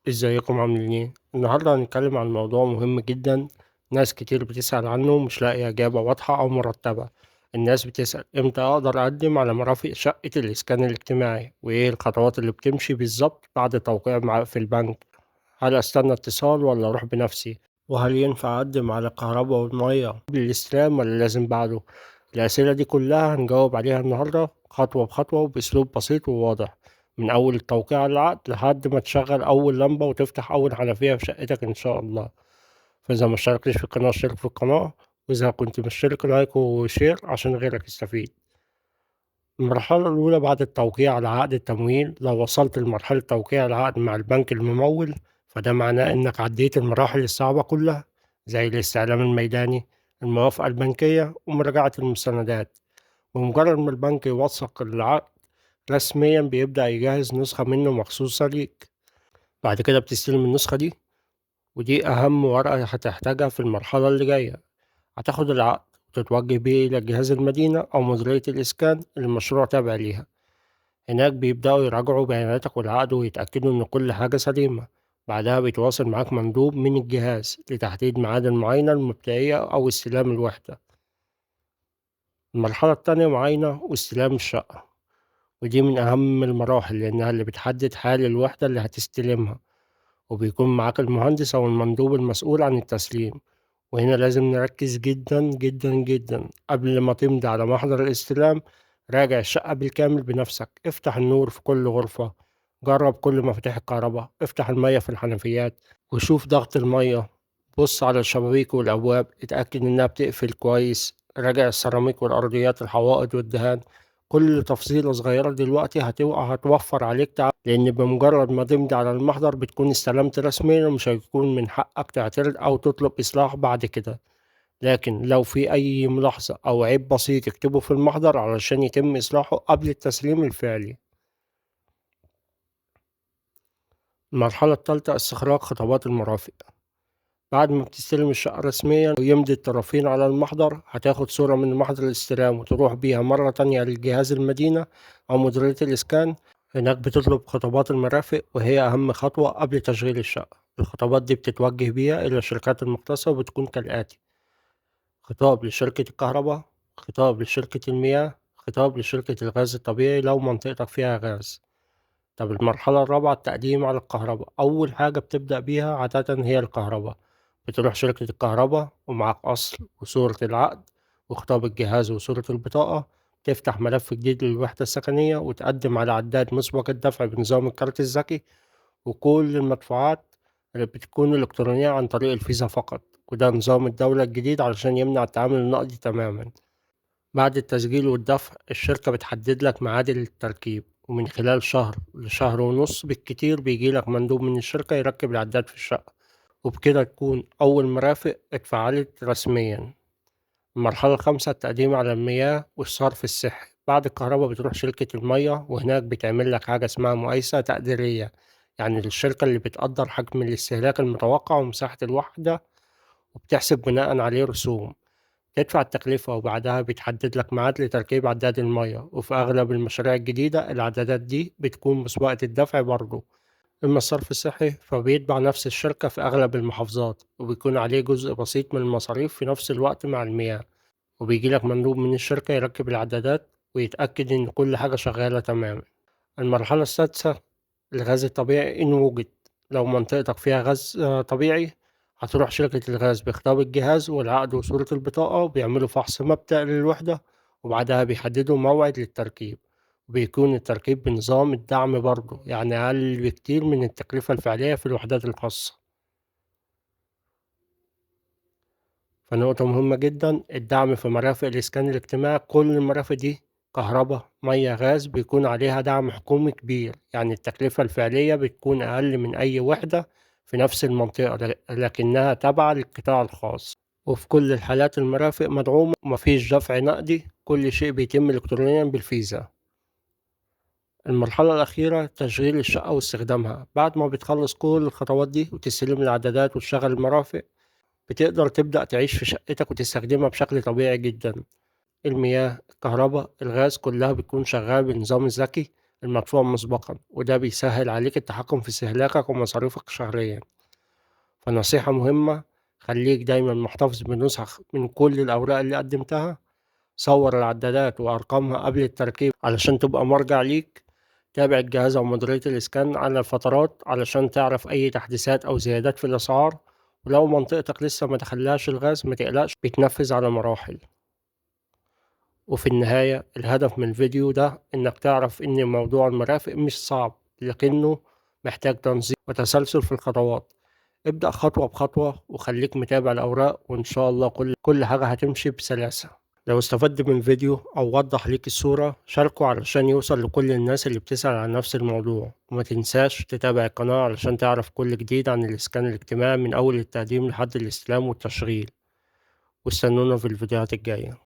ازيكم عاملين ايه؟ النهارده هنتكلم عن موضوع مهم جدا. ناس كتير بتسأل عنه ومش لاقي إجابة واضحة أو مرتبة. الناس بتسأل امتى أقدر أقدم على مرافق شقة الإسكان الاجتماعي، وإيه الخطوات اللي بتمشي بالظبط بعد توقيع في البنك. هل أستنى اتصال ولا أروح بنفسي؟ وهل ينفع أقدم على الكهرباء والمية قبل الاستلام ولا لازم بعده؟ الأسئلة دي كلها هنجاوب عليها النهاردة خطوة بخطوة وبأسلوب بسيط وواضح، من أول التوقيع على العقد لحد ما تشغل أول لمبة وتفتح أول حنفية في شقتك إن شاء الله. فإذا ما اشتركتش في القناة اشترك في القناة، وإذا كنت مشترك لايك وشير عشان غيرك يستفيد. المرحلة الأولى بعد التوقيع على عقد التمويل، لو وصلت لمرحلة توقيع العقد مع البنك الممول فده معناه إنك عديت المراحل الصعبة كلها، زي الاستعلام الميداني، الموافقة البنكية، ومراجعة المستندات. بمجرد ما البنك يوثق العقد رسميا بيبدأ يجهز نسخة منه مخصوصة ليك. بعد كده بتستلم النسخة دي، ودي أهم ورقة هتحتاجها في المرحلة اللي جاية. هتاخد العقد وتتوجه بيه إلى جهاز المدينة أو مديرية الإسكان اللي المشروع تابع ليها. هناك بيبدأوا يراجعوا بياناتك والعقد ويتأكدوا إن كل حاجة سليمة. بعدها بيتواصل معاك مندوب من الجهاز لتحديد ميعاد المعاينة المبدئية أو استلام الوحدة. المرحلة التانية معاينة واستلام الشقة، ودي من أهم المراحل لأنها اللي بتحدد حال الوحدة اللي هتستلمها، وبيكون معاك المهندس أو المندوب المسؤول عن التسليم. وهنا لازم نركز جدا جدا جدا قبل ما تمضي على محضر الاستلام. راجع الشقة بالكامل بنفسك، افتح النور في كل غرفة، جرب كل مفاتيح الكهرباء، افتح المية في الحنفيات وشوف ضغط المية. بص على الشبابيك والأبواب، اتأكد إنها بتقفل كويس. راجع السيراميك والأرضيات، الحوائط والدهان. كل تفصيلة صغيرة دلوقتي هتوفر عليك تعب، لأن بمجرد ما تمضي على المحضر بتكون استلمت رسميا ومش هيكون من حقك تعترض أو تطلب إصلاح بعد كده. لكن لو في أي ملاحظة أو عيب بسيط اكتبه في المحضر علشان يتم إصلاحه قبل التسليم الفعلي. المرحلة التالتة استخراج خطوات المرافق. بعد ما بتستلم الشقة رسميا ويمضي الطرفين على المحضر، هتاخد صورة من محضر الاستلام وتروح بيها مرة تانية لجهاز المدينة أو مديرية الإسكان. هناك بتطلب خطابات المرافق، وهي أهم خطوة قبل تشغيل الشقة. الخطابات دي بتتوجه بيها إلى الشركات المختصة وبتكون كالآتي: خطاب لشركة الكهرباء، خطاب لشركة المياه، خطاب لشركة الغاز الطبيعي لو منطقتك فيها غاز. طب المرحلة الرابعة التقديم على الكهرباء. أول حاجة بتبدأ بيها عادة هي الكهرباء. بتروح شركة الكهرباء ومعاك أصل وصورة العقد وخطاب الجهاز وصورة البطاقة. تفتح ملف جديد للوحدة السكنية وتقدم على عداد مسبق الدفع بنظام الكارت الذكي. وكل المدفوعات اللي بتكون إلكترونية عن طريق الفيزا فقط، وده نظام الدولة الجديد علشان يمنع التعامل النقدي تماما. بعد التسجيل والدفع الشركة بتحدد لك ميعاد التركيب، ومن خلال شهر لشهر ونص بالكتير بيجيلك مندوب من الشركة يركب العداد في الشقة. وبكده تكون أول مرافق اتفعلت رسميا. المرحلة الخامسة التقديم على المياه والصرف الصحي. بعد الكهرباء بتروح شركة المياه، وهناك بتعمل لك حاجة اسمها مقايسة تقديرية، يعني الشركة اللي بتقدر حجم الاستهلاك المتوقع ومساحة الوحدة، وبتحسب بناء عليه رسوم. تدفع التكلفة وبعدها بيتحدد لك ميعاد لتركيب عداد المية. وفي أغلب المشاريع الجديدة العدادات دي بتكون مسبوقة الدفع برضه. أما الصرف الصحي فبيتبع نفس الشركة في أغلب المحافظات، وبيكون عليه جزء بسيط من المصاريف في نفس الوقت مع المياه. وبيجيلك مندوب من الشركة يركب العدادات ويتأكد إن كل حاجة شغالة تمام. المرحلة السادسة الغاز الطبيعي إن وجد. لو منطقتك فيها غاز طبيعي، هتروح شركة الغاز بخطاب الجهاز والعقد وصورة البطاقة وبيعملوا فحص مبدئي للوحدة، وبعدها بيحددوا موعد للتركيب. وبيكون التركيب بنظام الدعم برضه، يعني أقل بكتير من التكلفة الفعلية في الوحدات الخاصة. فنقطة مهمة جدًا، الدعم في مرافق الإسكان الاجتماعي، كل المرافق دي كهربا، مَيّة، غاز بيكون عليها دعم حكومي كبير، يعني التكلفة الفعلية بتكون أقل من أي وحدة في نفس المنطقة لكنها تابعة للقطاع الخاص. وفي كل الحالات المرافق مدعومة ومفيش دفع نقدي، كل شيء بيتم إلكترونيًا بالفيزا. المرحلة الأخيرة تشغيل الشقة واستخدامها. بعد ما بتخلص كل الخطوات دي وتستلم الإعدادات وتشغل المرافق، بتقدر تبدأ تعيش في شقتك وتستخدمها بشكل طبيعي جدًا. المياه، الكهربا، الغاز كلها بتكون شغالة بالنظام الذكي المدفوع مسبقًا، وده بيسهل عليك التحكم في استهلاكك ومصاريفك شهريًا. فنصيحة مهمة، خليك دايمًا محتفظ بنسخ من كل الأوراق اللي قدمتها، صور العدادات وأرقامها قبل التركيب علشان تبقى مرجع ليك. تابع الجهاز أو مديرية الإسكان على الفترات علشان تعرف أي تحديثات أو زيادات في الأسعار. ولو منطقتك لسه ما دخلهاش الغاز متقلقش، بيتنفذ على مراحل. وفي النهاية الهدف من الفيديو ده إنك تعرف إن موضوع المرافق مش صعب، لكنه محتاج تنظيم وتسلسل في الخطوات. ابدأ خطوة بخطوة وخليك متابع الأوراق، وإن شاء الله كل حاجة هتمشي بسلاسة. لو استفدت من الفيديو أو وضح ليك الصورة شاركه علشان يوصل لكل الناس اللي بتسأل عن نفس الموضوع. وما تنساش تتابع القناة علشان تعرف كل جديد عن الإسكان الاجتماعي من أول التقديم لحد الاستلام والتشغيل. واستنونا في الفيديوهات الجاية.